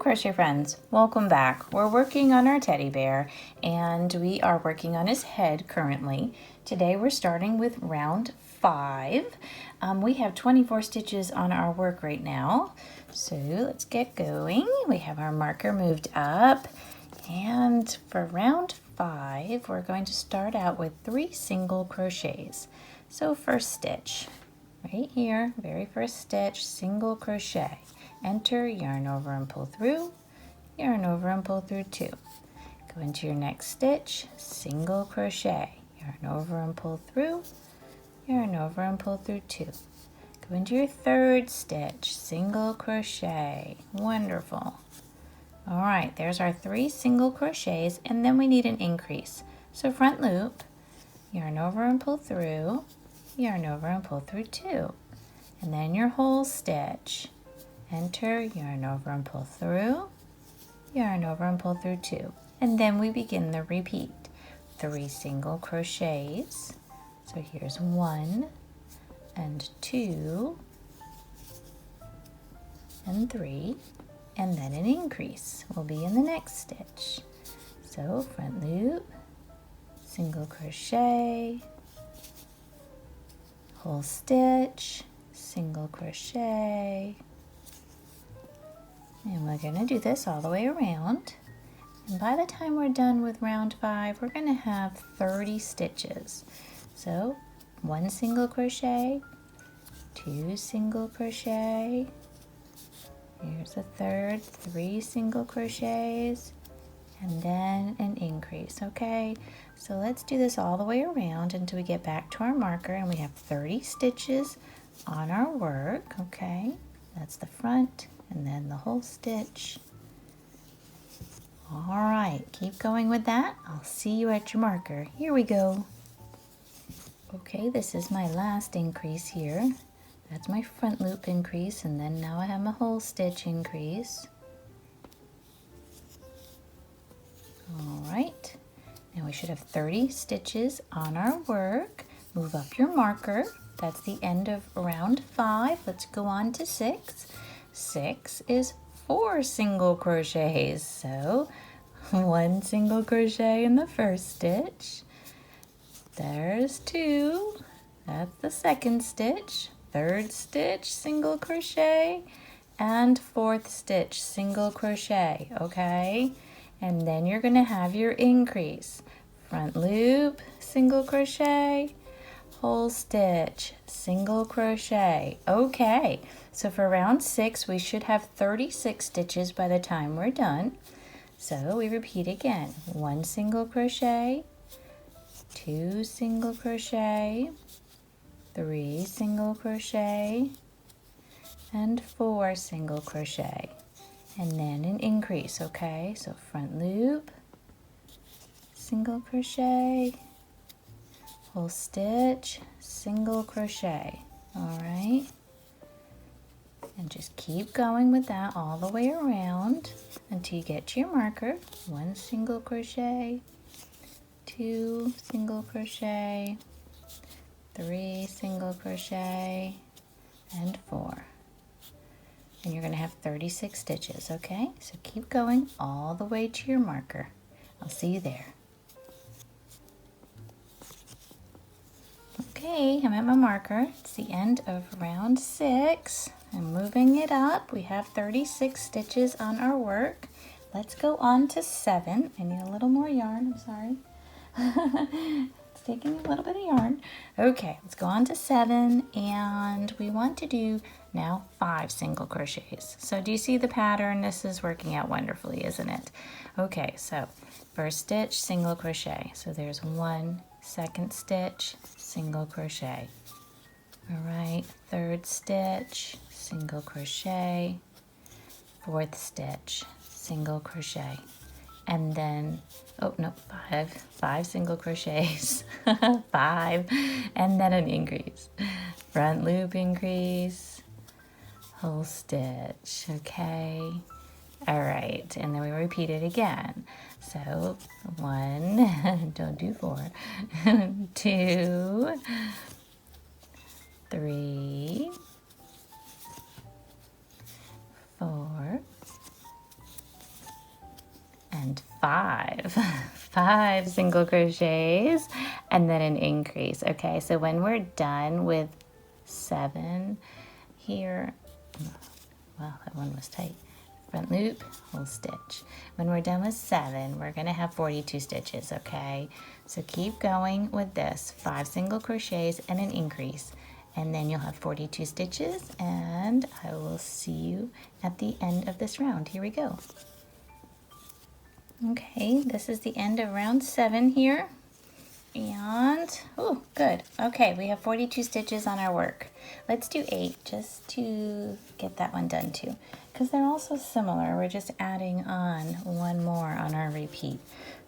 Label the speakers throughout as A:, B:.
A: crochet friends, welcome back. We're working on our teddy bear and we are working on his head currently. Today we're starting with round 5. We have 24 stitches on our work right now, so let's get going. We have our marker moved up, and for round 5 we're going to start out with 3 single crochets. So first stitch right here, very first stitch, single crochet. Enter, yarn over and pull through, yarn over and pull through 2. Go into your next stitch, single crochet, yarn over and pull through, yarn over and pull through 2. Go into your third stitch, single crochet. Wonderful. All right, there's our 3 single crochets, and then we need an increase. So front loop, yarn over and pull through, yarn over and pull through 2. And then your whole stitch. Enter, yarn over and pull through, yarn over and pull through 2. And then we begin the repeat. 3 single crochets. So here's 1 and 2 and 3, and then an increase will be in the next stitch. So front loop, single crochet, whole stitch, single crochet. And we're going to do this all the way around. And by the time we're done with round 5, we're going to have 30 stitches. So 1 single crochet, 2 single crochet, here's a third, 3 single crochets, and then an increase, okay? So let's do this all the way around until we get back to our marker, and we have 30 stitches on our work, okay? That's the front. And then the whole stitch. All right, keep going with that. I'll see you at your marker. Here we go. Okay, this is my last increase here. That's my front loop increase, and then now I have my whole stitch increase. All right, now we should have 30 stitches on our work. Move up your marker. That's the end of round 5. Let's go on to 6. 6 is 4 single crochets, so 1 single crochet in the first stitch, there's 2, that's the second stitch, third stitch single crochet, and fourth stitch single crochet, okay? And then you're going to have your increase, front loop, single crochet, whole stitch, single crochet. Okay, so for round 6 we should have 36 stitches by the time we're done. So we repeat again, 1 single crochet, 2 single crochet, 3 single crochet, and 4 single crochet, and then an increase, okay? So front loop, single crochet, whole stitch, single crochet. All right, and just keep going with that all the way around until you get to your marker. 1 single crochet, 2 single crochet, 3 single crochet, and 4. And you're going to have 36 stitches, okay? So keep going all the way to your marker. I'll see you there. Okay, I'm at my marker. It's the end of round 6. I'm moving it up. We have 36 stitches on our work. Let's go on to 7. I need a little more yarn, I'm sorry. It's taking a little bit of yarn. Okay, let's go on to 7, and we want to do now 5 single crochets. So do you see the pattern? This is working out wonderfully, isn't it? Okay, so first stitch, single crochet. So there's 1, second stitch, single crochet. All right, third stitch, single crochet, fourth stitch, single crochet, and then, oh no, 5 single crochets, 5, and then an increase, front loop increase, whole stitch, okay? All right, and then we repeat it again. So 1, don't do 4, 2, 3, 4, 5 single crochets and then an increase. Okay, so when we're done with 7 here, well, that one was tight. Front loop, whole stitch. When we're done with 7, we're going to have 42 stitches, okay? So keep going with this, 5 single crochets and an increase. And then you'll have 42 stitches, and I will see you at the end of this round. Here we go. Okay, this is the end of round 7 here. And, oh, good. Okay, we have 42 stitches on our work. Let's do 8 just to get that one done too, because they're all so similar. We're just adding on one more on our repeat.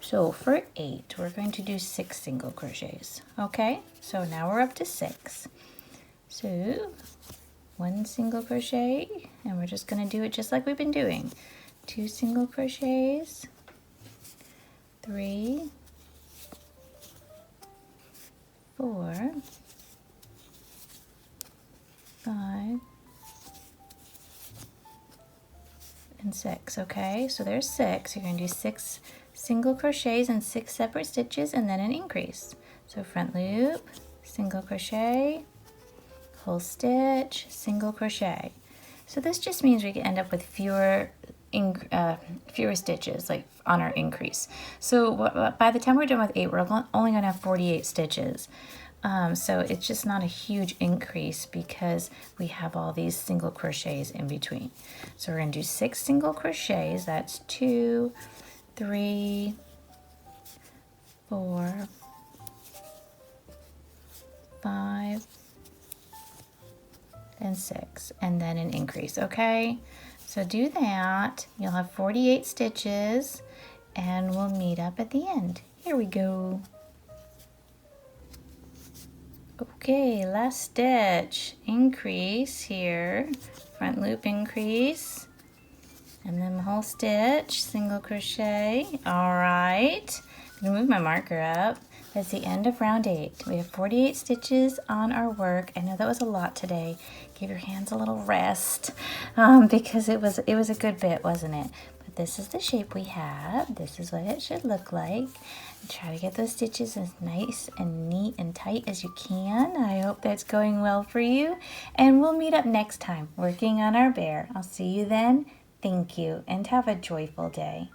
A: So for 8, we're going to do 6 single crochets. Okay, so now we're up to 6. So 1 single crochet, and we're just going to do it just like we've been doing. 2 single crochets, 3, 4, 5, and 6. Okay, so there's 6. You're going to do 6 single crochets and 6 separate stitches and then an increase. So front loop, single crochet, whole stitch, single crochet. So this just means we can end up with fewer stitches like on our increase. So by the time we're done with 8, we're only going to have 48 stitches. So it's just not a huge increase because we have all these single crochets in between. So we're going to do 6 single crochets. That's 2, 3, 4, 5, and 6, and then an increase. Okay, so do that. You'll have 48 stitches, and we'll meet up at the end. Here we go. Okay, last stitch, increase here, front loop increase, and then the whole stitch, single crochet. All right, I'm gonna move my marker up. That's the end of round 8. We have 48 stitches on our work. I know that was a lot today. Give your hands a little rest because it was a good bit, wasn't it? But this is the shape we have. This is what it should look like. Try to get those stitches as nice and neat and tight as you can. I hope that's going well for you. And we'll meet up next time working on our bear. I'll see you then. Thank you and have a joyful day.